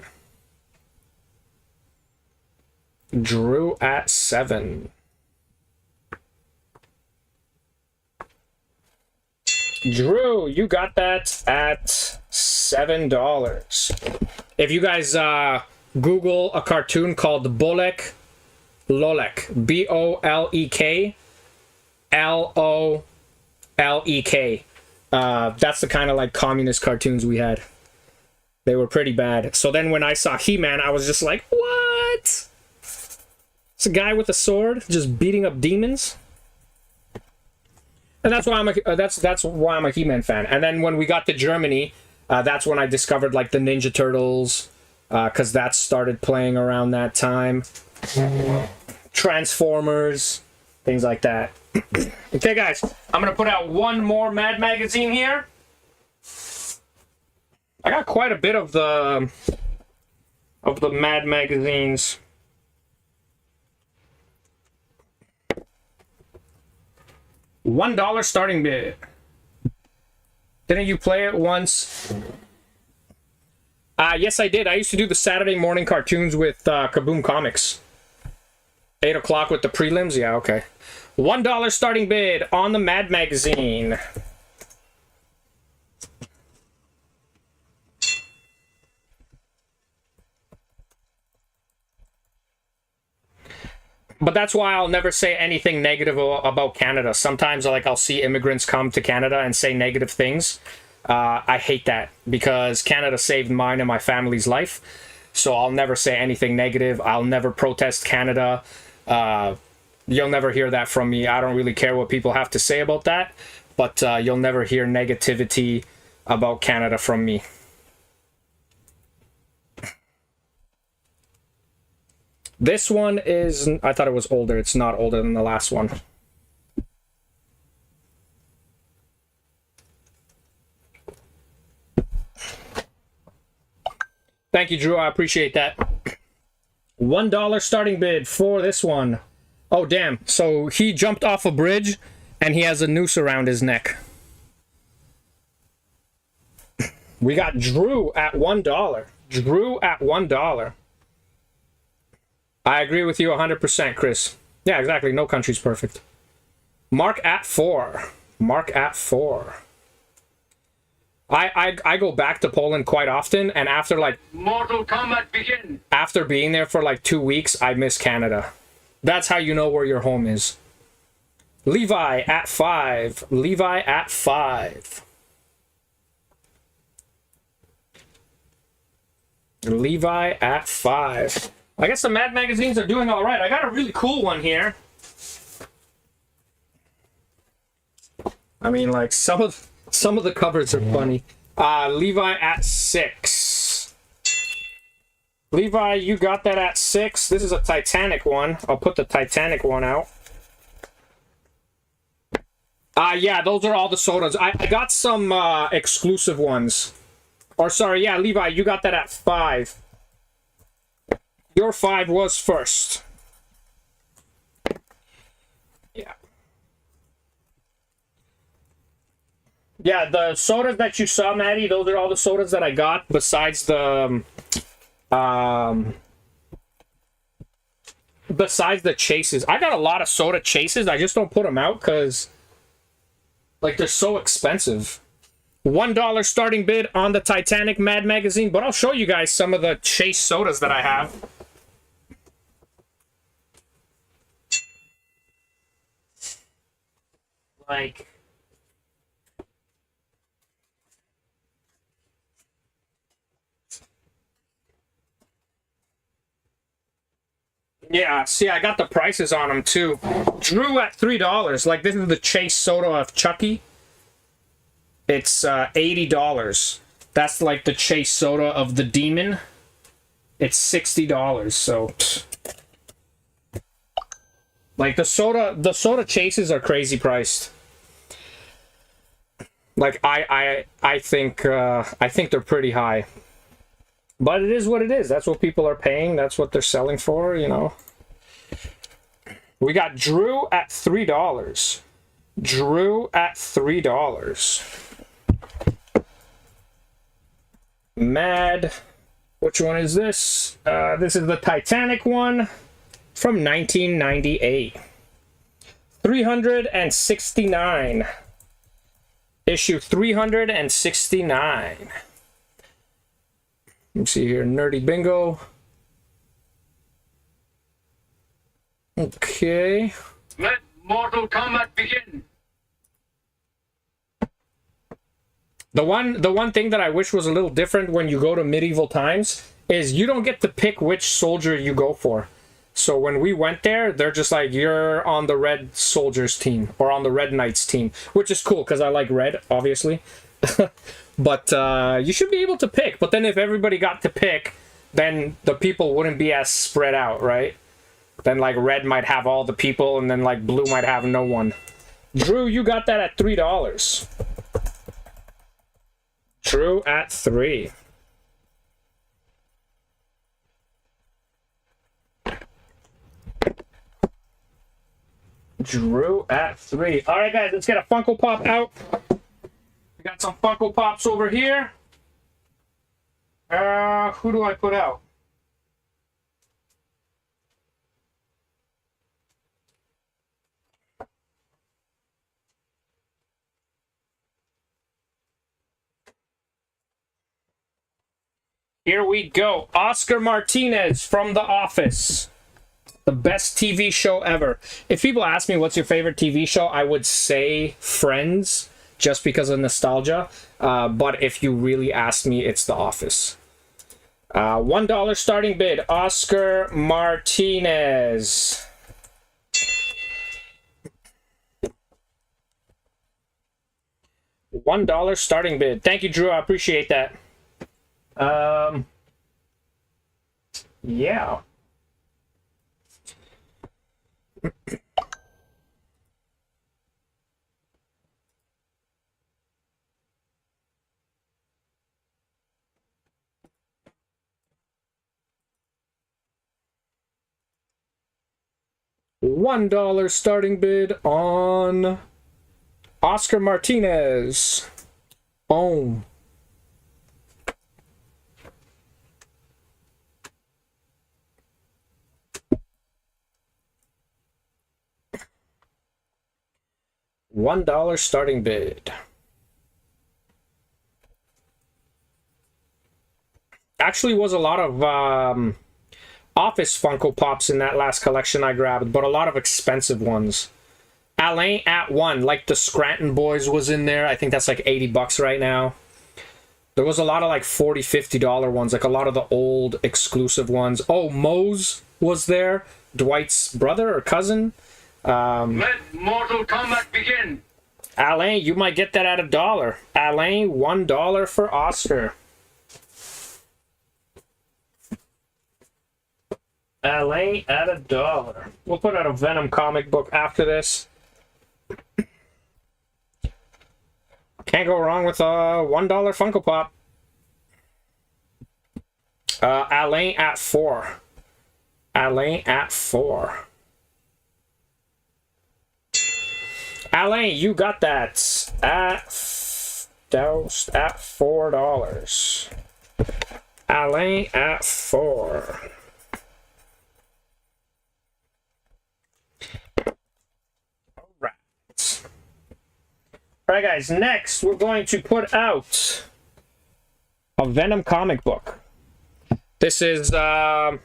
Drew at 7. Drew, you got that at $7. If you guys Google a cartoon called Bolek Lolek, B-O-L-E-K L-O-L-E-K, that's the kind of like communist cartoons we had. They were pretty bad. So then when I saw He-Man, I was just like, what? It's a guy with a sword just beating up demons. And that's why I'm a He-Man fan. And then when we got to Germany, that's when I discovered like the Ninja Turtles, because that started playing around that time. Transformers, things like that. Okay, guys, I'm gonna put out one more Mad magazine here. I got quite a bit of the Mad magazines. $1 starting bid. Didn't you play it once? Yes, I did. I used to do the Saturday morning cartoons with Kaboom Comics. 8 o'clock with the prelims? Yeah, okay. $1 starting bid on the Mad magazine. But that's why I'll never say anything negative about Canada. Sometimes I'll see immigrants come to Canada and say negative things. I hate that, because Canada saved mine and my family's life. So I'll never say anything negative. I'll never protest Canada. You'll never hear that from me. I don't really care what people have to say about that. But you'll never hear negativity about Canada from me. This one is... I thought it was older. It's not older than the last one. Thank you, Drew. I appreciate that. $1 starting bid for this one. Oh, damn. So he jumped off a bridge and he has a noose around his neck. We got Drew at $1. Drew at $1. I agree with you 100%, Chris. Yeah, exactly. No country's perfect. Mark at 4. Mark at 4. I go back to Poland quite often, and after Mortal Kombat begin. After being there for 2 weeks, I miss Canada. That's how you know where your home is. Levi at 5. Levi at 5. Levi at 5. I guess the Mad magazines are doing all right. I got a really cool one here. I mean, some of the covers are funny. Levi at 6. Levi, you got that at 6. This is a Titanic one. I'll put the Titanic one out. Yeah, those are all the sodas. I got some exclusive ones. Or sorry, yeah, Levi, you got that at 5. Your 5 was first. Yeah. Yeah, the sodas that you saw, Maddie, those are all the sodas that I got, besides the chases. I got a lot of soda chases. I just don't put them out because they're so expensive. $1 starting bid on the Titanic Mad magazine, but I'll show you guys some of the chase sodas that I have. Yeah, see, I got the prices on them too. Drew at $3. Like, this is the Chase Soda of Chucky. It's $80. That's like the Chase Soda of the Demon. It's $60. So, like, the soda chases are crazy priced. Like, I think they're pretty high. But it is what it is. That's what people are paying. That's what they're selling for, you know. We got Drew at $3. Drew at $3. Mad. Which one is this? This is the Titanic one from 1998. $369. Issue 369. Let me see here. Nerdy Bingo. Okay. Let Mortal Kombat begin. The one thing that I wish was a little different when you go to medieval times is you don't get to pick which soldier you go for. So when we went there, they're just like, you're on the Red Soldiers team or on the Red Knights team, which is cool because I like red, obviously. But you should be able to pick. But then if everybody got to pick, then the people wouldn't be as spread out, right? Then like red might have all the people and then like blue might have no one. Drew, you got that at $3. Drew at $3. Drew at $3. All right, guys, let's get a Funko Pop out. We got some Funko Pops over here. Who do I put out? Here we go. Oscar Martinez from The Office. The best TV show ever. If people ask me what's your favorite TV show, I would say Friends, just because of nostalgia. But if you really ask me, it's The Office. $1 starting bid. Oscar Martinez. $1 starting bid. Thank you, Drew. I appreciate that. Yeah. $1 starting bid on Oscar Martinez. Boom. $1 starting bid. Actually was a lot of Office Funko Pops in that last collection I grabbed, but a lot of expensive ones. Alain at 1, like the Scranton Boys was in there. I think that's like $80 right now. There was a lot of like $40, $50 ones, like a lot of the old exclusive ones. Oh, Mose was there. Dwight's brother or cousin. Let Mortal Kombat begin. Alain, you might get that at $1. Alain, $1 for Oscar. Alain at $1. We'll put out a Venom comic book after this. Can't go wrong with a $1 Funko Pop. Alain at 4. Alain at 4. Alain, you got that at $4. Alain at 4. Alright guys, next we're going to put out a Venom comic book. This is, I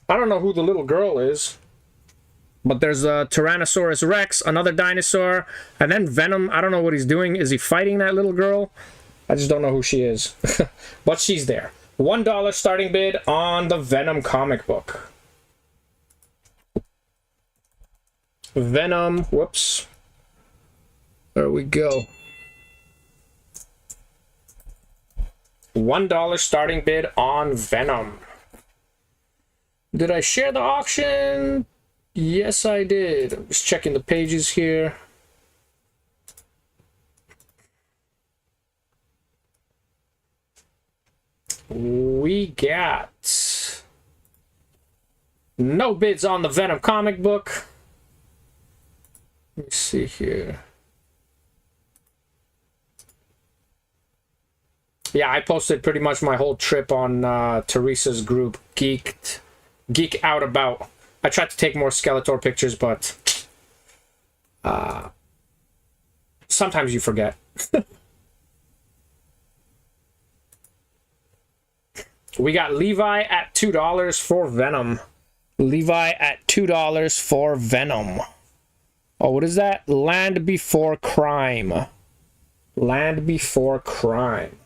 don't know who the little girl is, but there's a Tyrannosaurus Rex, another dinosaur, and then Venom. I don't know what he's doing. Is he fighting that little girl? I just don't know who she is, but she's there. $1 starting bid on the Venom comic book. Venom, whoops. There we go. $1 starting bid on Venom. Did I share the auction? Yes, I did. I'm just checking the pages here. We got no bids on the Venom comic book. Let me see here. Yeah, I posted pretty much my whole trip on Teresa's group, Geek Out About. I tried to take more Skeletor pictures, but sometimes you forget. We got Levi at $2 for Venom. Levi at $2 for Venom. Oh, what is that? Land Before Crime. Land Before Crime.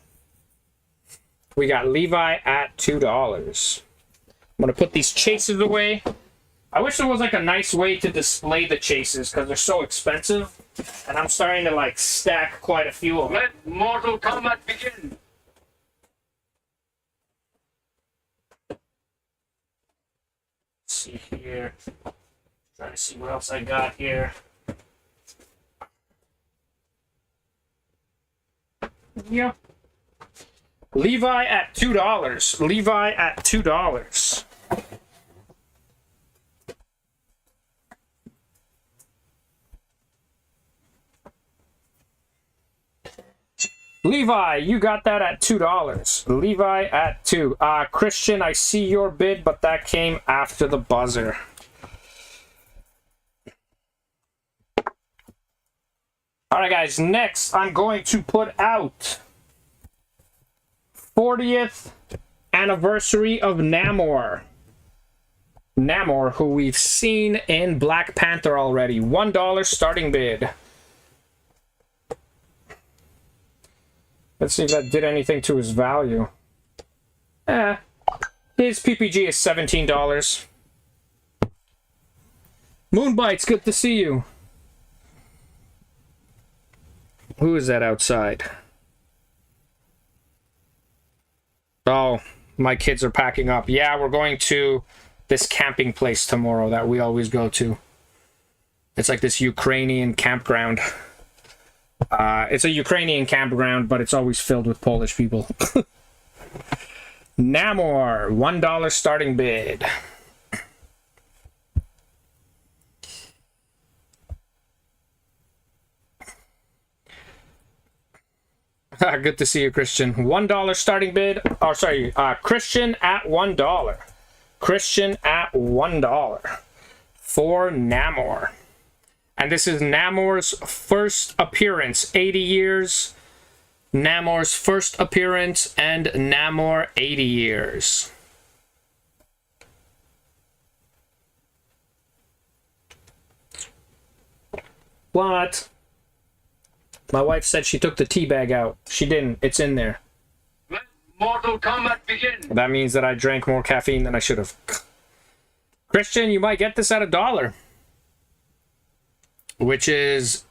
We got Levi at $2. I'm going to put these chases away. I wish there was like a nice way to display the chases because they're so expensive. And I'm starting to like stack quite a few of them. Let Mortal Kombat begin. Let's see here. Trying to see what else I got here. Yeah. Levi at $2. Levi at $2. Levi, you got that at $2. Levi at $2. Christian, I see your bid, but that came after the buzzer. Alright guys, next I'm going to put out 40th anniversary of Namor. Namor, who we've seen in Black Panther already. $1 starting bid. Let's see if that did anything to his value. His PPG is $17. Moonbites, good to see you. Who is that outside? Oh, my kids are packing up. Yeah, we're going to this camping place tomorrow that we always go to. It's like this Ukrainian campground. It's a Ukrainian campground, but it's always filled with Polish people. Namor, $1 starting bid. Good to see you, Christian. $1 starting bid. Oh, sorry. Christian at $1. Christian at $1 for Namor. And this is Namor's first appearance. 80 years. Namor's first appearance and Namor 80 years. What? My wife said she took the tea bag out. She didn't. It's in there. Let Mortal Kombat begin. That means that I drank more caffeine than I should have. Christian, you might get this at $1. Which is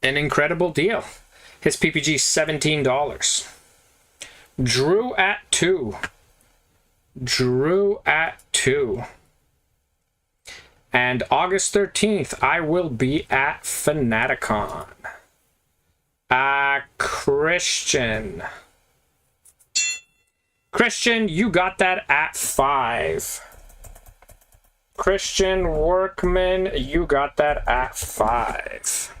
an incredible deal. His PPG is $17. Drew at $2. Drew at $2. And August 13th, I will be at Fanaticon. Christian. Christian, you got that at $5. Christian Workman, you got that at $5.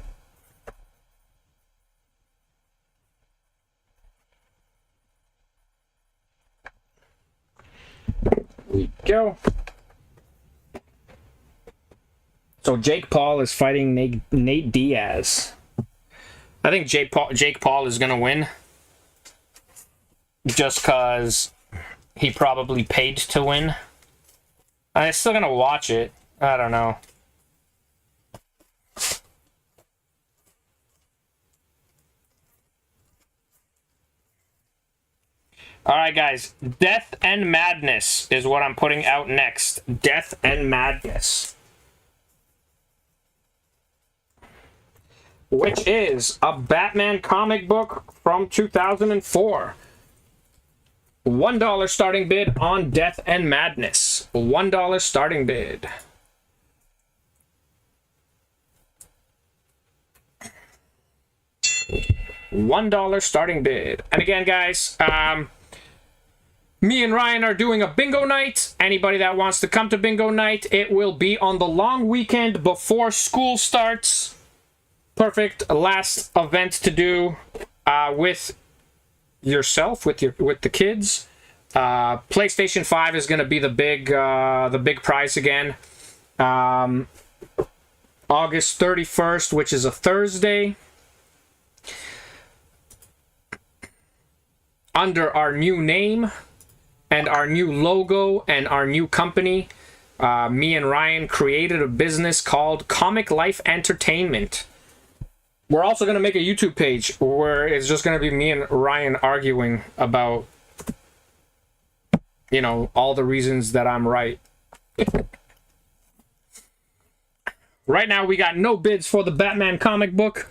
We go. So Jake Paul is fighting Nate Diaz. I think Jake Paul is going to win. Just because he probably paid to win. I'm still going to watch it. I don't know. All right, guys. Death and Madness is what I'm putting out next. Death and Madness. Which is a Batman comic book from 2004. $1 starting bid on Death and Madness. $1 starting bid. $1 starting bid. And again, guys, me and Ryan are doing a bingo night. Anybody that wants to come to bingo night, it will be on the long weekend before school starts. Perfect last event to do with yourself, with the kids. PlayStation 5 is going to be the big prize again. August 31st, which is a Thursday. Under our new name and our new logo and our new company, me and Ryan created a business called Comic Life Entertainment. We're also going to make a YouTube page where it's just going to be me and Ryan arguing about, you know, all the reasons that I'm right. Right now, we got no bids for the Batman comic book.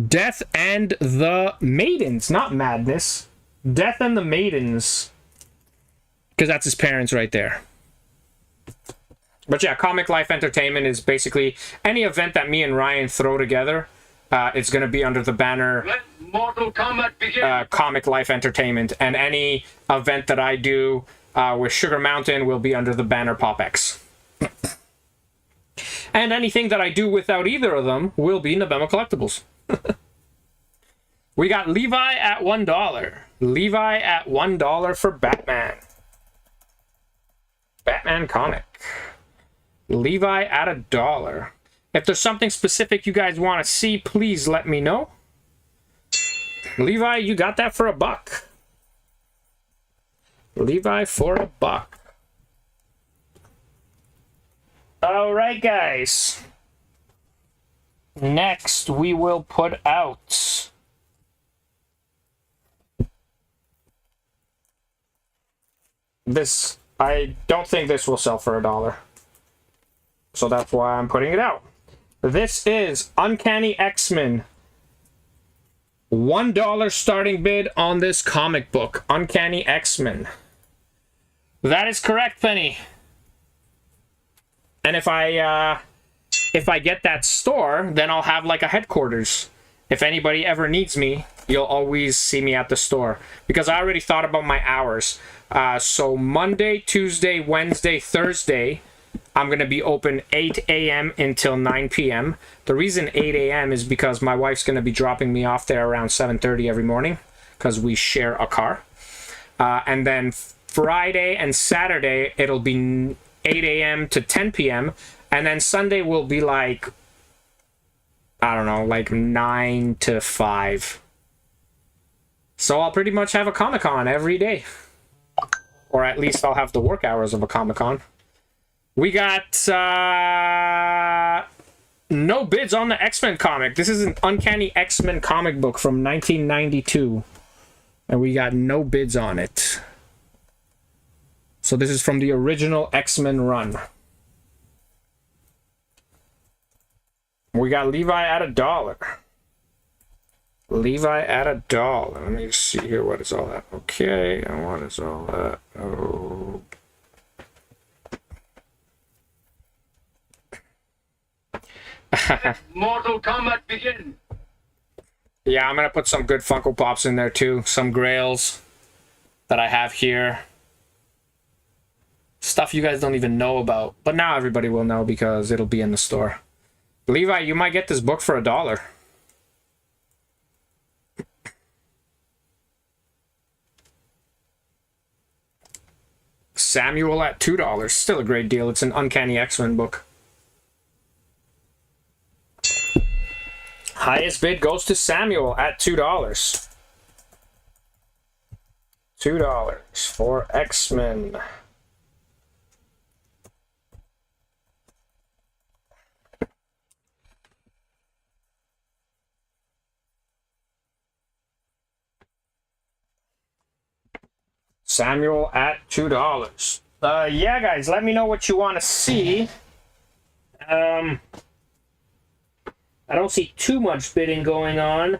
Death and the Maidens, not Madness. Death and the Maidens. Because that's his parents right there. But yeah, Comic Life Entertainment is basically any event that me and Ryan throw together. It's going to be under the banner Let Mortal Kombat begin. Comic Life Entertainment. And any event that I do with Sugar Mountain will be under the banner PopX. And anything that I do without either of them will be Nabema Collectibles. We got Levi at $1. Levi at $1 for Batman. Batman comic. Levi at $1. If there's something specific you guys want to see, please let me know. Levi, you got that for $1. Levi for $1. All right, guys. Next, we will put out this. I don't think this will sell for $1. So that's why I'm putting it out. This is Uncanny X-Men. $1 starting bid on this comic book. Uncanny X-Men. That is correct, Penny. And if I get that store, then I'll have like a headquarters. If anybody ever needs me, you'll always see me at the store. Because I already thought about my hours. So Monday, Tuesday, Wednesday, Thursday, I'm going to be open 8 a.m. until 9 p.m. The reason 8 a.m. is because my wife's going to be dropping me off there around 7:30 every morning. Because we share a car. And then Friday and Saturday, it'll be 8 a.m. to 10 p.m. And then Sunday will be like, I don't know, like 9 to 5. So I'll pretty much have a Comic-Con every day. Or at least I'll have the work hours of a Comic-Con. We got no bids on the X-Men comic. This is an Uncanny X-Men comic book from 1992. And we got no bids on it. So this is from the original X-Men run. We got Levi at $1. Levi at $1. Let me see here. What is all that? Okay. And what is all that? Oh. Mortal Kombat begin. Yeah, I'm going to put some good Funko Pops in there too. Some Grails that I have here. Stuff you guys don't even know about. But now everybody will know because it'll be in the store. Levi, you might get this book for $1. Samuel at $2. Still a great deal. It's an Uncanny X-Men book. Highest bid goes to Samuel at $2. $2 for X-Men. Samuel at $2. Yeah, guys, let me know what you want to see. I don't see too much bidding going on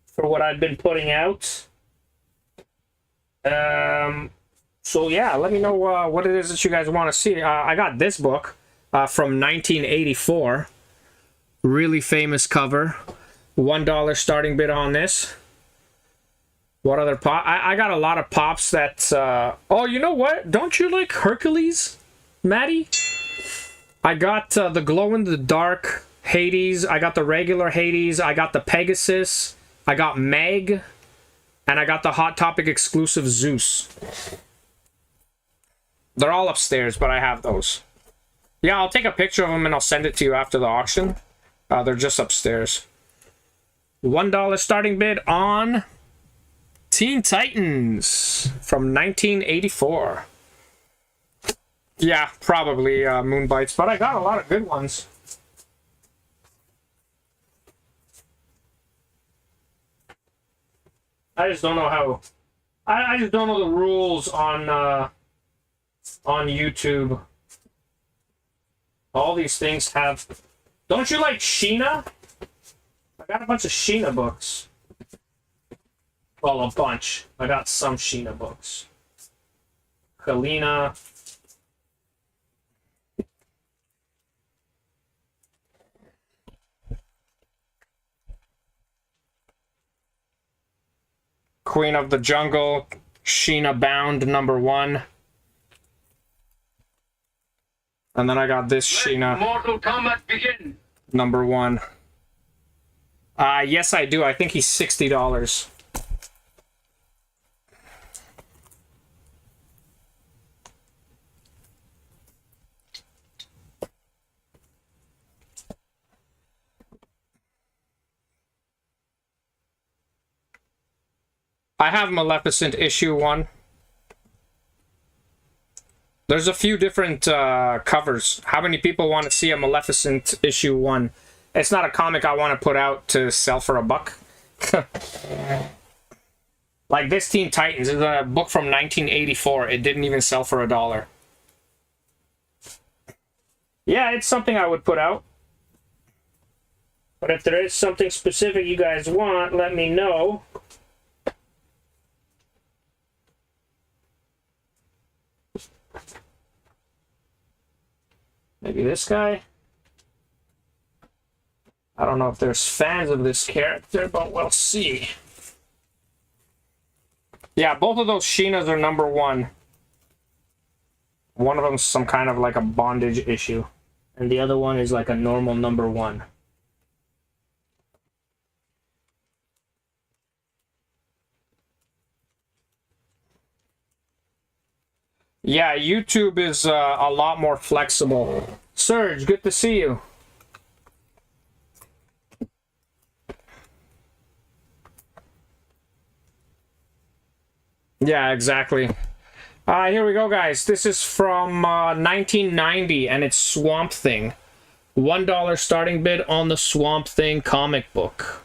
for what I've been putting out. So yeah, let me know what it is that you guys want to see. I got this book from 1984. Really famous cover. $1 starting bid on this. What other pop? I got a lot of pops that... oh, you know what? Don't you like Hercules, Maddie? I got the glow-in-the-dark Hades. I got the regular Hades. I got the Pegasus. I got Meg. And I got the Hot Topic exclusive Zeus. They're all upstairs, but I have those. Yeah, I'll take a picture of them and I'll send it to you after the auction. They're just upstairs. $1 starting bid on Teen Titans from 1984. Yeah, probably Moonbites, but I got a lot of good ones. I just don't know how... I just don't know the rules on YouTube. All these things have... Don't you like Sheena? I got a bunch of Sheena books. Well, a bunch. I got some Sheena books. Helena. Queen of the Jungle. Sheena Bound #1. And then I got this Sheena. Mortal Kombat begin. #1. Yes, I do. I think he's $60. I have Maleficent #1. There's a few different covers. How many people want to see a Maleficent #1? It's not a comic I want to put out to sell for $1. Like this Teen Titans is a book from 1984. It didn't even sell for $1. Yeah, it's something I would put out. But if there is something specific you guys want, let me know. Maybe this guy? I don't know if there's fans of this character, but we'll see. Yeah, both of those Sheenas are #1. One of them's some kind of like a bondage issue. And the other one is like a normal #1. Yeah, YouTube is a lot more flexible. Serge, good to see you. Yeah, exactly. Here we go, guys. This is from 1990, and it's Swamp Thing. $1 starting bid on the Swamp Thing comic book.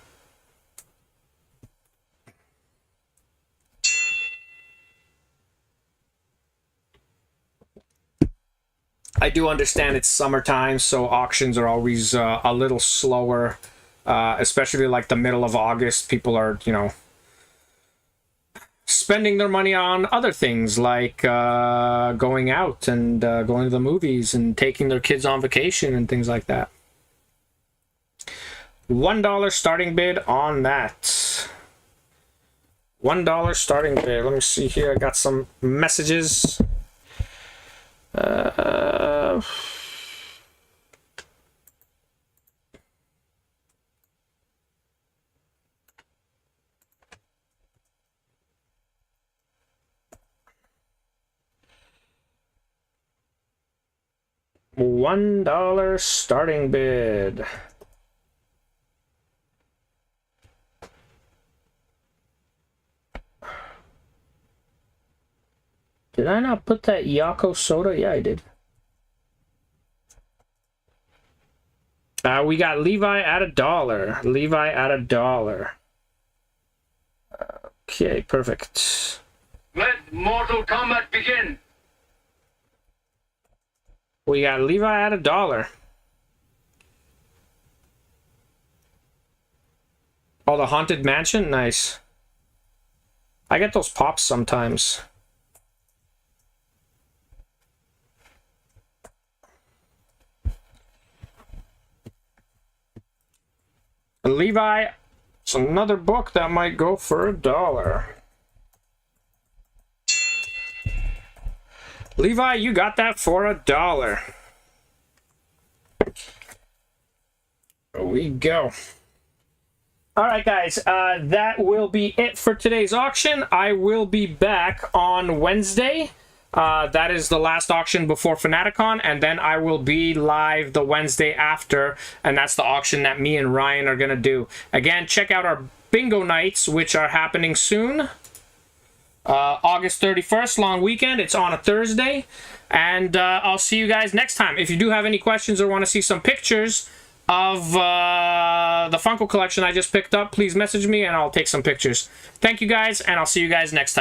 I do understand it's summertime, so auctions are always a little slower, especially like the middle of August. People are, you know, spending their money on other things like going out and going to the movies and taking their kids on vacation and things like that. $1 starting bid on that. $1 starting bid. Let me see here. I got some messages. $1 starting bid. Did I not put that Yako soda? Yeah, I did. We got Levi at $1. Levi at $1. Okay, perfect. Let Mortal Kombat begin. We got Levi at $1. Oh, the Haunted Mansion? Nice. I get those pops sometimes. And Levi, it's another book that might go for $1. Levi, you got that for $1. There we go. All right, guys, that will be it for today's auction. I will be back on Wednesday. That is the last auction before Fanaticon, and then I will be live the Wednesday after, and that's the auction that me and Ryan are going to do. Again, check out our bingo nights, which are happening soon. August 31st, long weekend. It's on a Thursday, and I'll see you guys next time. If you do have any questions or want to see some pictures of the Funko collection I just picked up, please message me and I'll take some pictures. Thank you guys, and I'll see you guys next time.